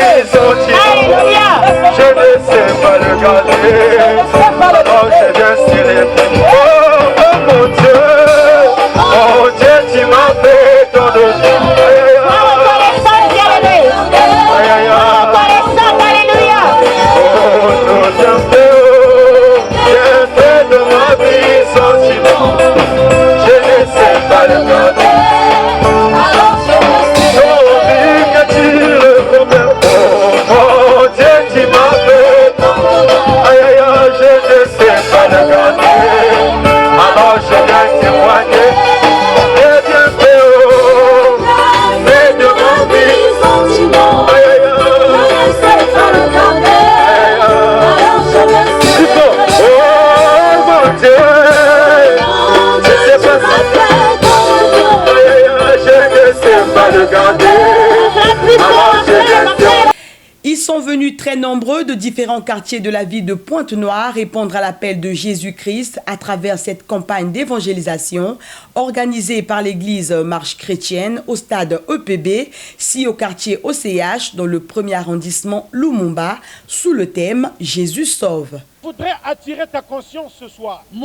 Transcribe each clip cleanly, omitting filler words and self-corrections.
vie sentiment. Je ne sais pas le garder. Alors je viens serrer. Oh mon Dieu, tu m'as fait ton dos. Alors je viens témoigner. Et bien fait, mais de mon vie sentiment. Je ne sais pas le garder. Alors je me sais. Oh mon Dieu, je sais pas je ne sais pas le garder. Alors je viens témoigner. Ils sont venus très nombreux de différents quartiers de la ville de Pointe-Noire répondre à l'appel de Jésus-Christ à travers cette campagne d'évangélisation organisée par l'église Marche Chrétienne au stade EPB, si au quartier OCH dans le 1er arrondissement Lumumba, sous le thème Jésus sauve. Je voudrais attirer ta conscience ce soir. Je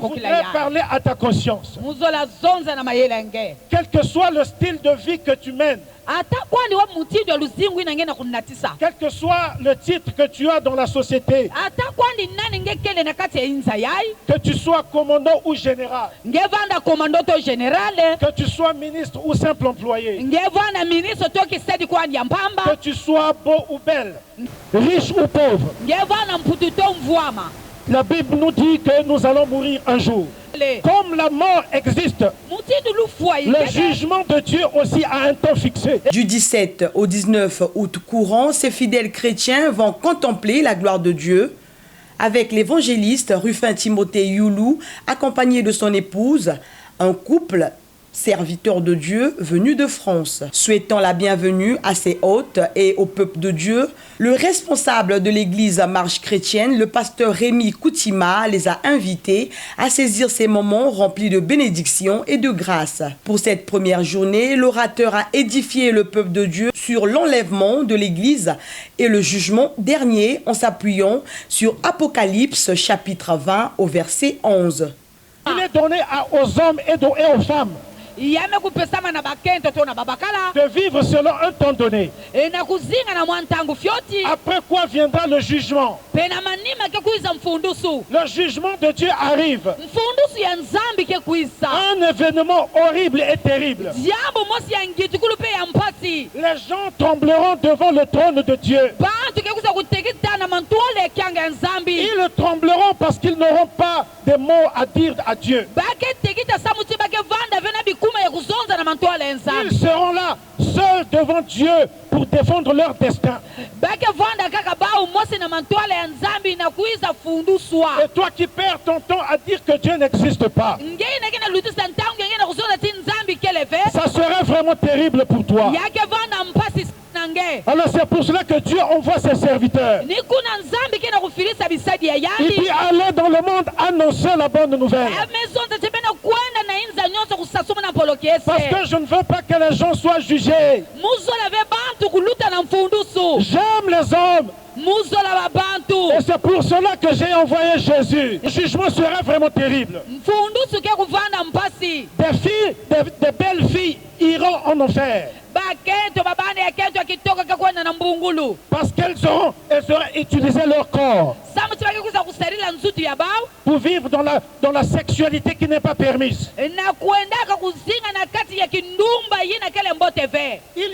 voudrais parler à ta conscience. Quel que soit le style de vie que tu mènes, quel que soit le titre que tu as dans la société, que tu sois commandant ou général, que tu sois ministre ou simple employé, que tu sois beau ou belle, riche ou pauvre, la Bible nous dit que nous allons mourir un jour. Comme la mort existe, le jugement de Dieu aussi a un temps fixé. Du 17 au 19 août courant, ces fidèles chrétiens vont contempler la gloire de Dieu avec l'évangéliste Rufin Timothée Youlou, accompagné de son épouse, un couple serviteur de Dieu venu de France. Souhaitant la bienvenue à ses hôtes et au peuple de Dieu, le responsable de l'église Marche Chrétienne, le pasteur Rémi Koutima, les a invités à saisir ces moments remplis de bénédictions et de grâce. Pour cette première journée, l'orateur a édifié le peuple de Dieu sur l'enlèvement de l'église et le jugement dernier en s'appuyant sur Apocalypse chapitre 20 au verset 11. Il est donné aux hommes et aux femmes de vivre selon un temps donné. Après quoi viendra le jugement. Le jugement de Dieu arrive. Un événement horrible et terrible. Les gens trembleront devant le trône de Dieu. Ils trembleront parce qu'ils n'auront pas de mots à dire à Dieu. Ils seront là, seuls devant Dieu, pour défendre leur destin. Et toi qui perds ton temps à dire que Dieu n'existe pas, ça serait vraiment terrible pour toi. Alors c'est pour cela que Dieu envoie ses serviteurs. Il dit allez dans le monde annoncer la bonne nouvelle. Parce que je ne veux pas que les gens soient jugés. J'aime les hommes. Et c'est pour cela que j'ai envoyé Jésus. Le jugement sera vraiment terrible. Des filles, des belles filles iront en enfer. Parce qu'elles auront utilisé leur corps pour vivre dans la sexualité qui n'est pas permise. Il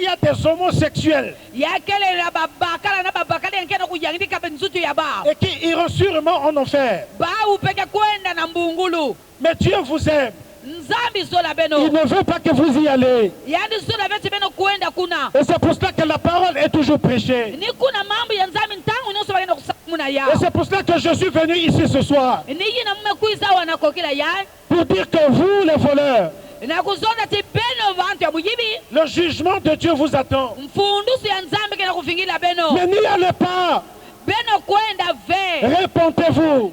y a des homosexuels et qui iront sûrement en enfer. Mais Dieu vous aime. Il ne veut pas que vous y allez. Et c'est pour cela que la parole est toujours prêchée. Et c'est pour cela que je suis venu ici ce soir pour dire que vous, les voleurs, le jugement de Dieu vous attend. Mais n'y allez pas. Répondez-vous.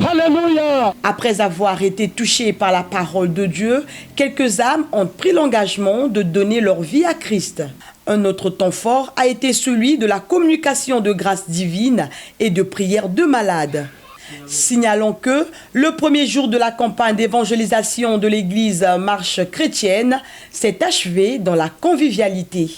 Alléluia. Après avoir été touchés par la parole de Dieu, quelques âmes ont pris l'engagement de donner leur vie à Christ. Un autre temps fort a été celui de la communication de grâce divine et de prière de malades. Signalons que le premier jour de la campagne d'évangélisation de l'église Marche chrétienne s'est achevé dans la convivialité.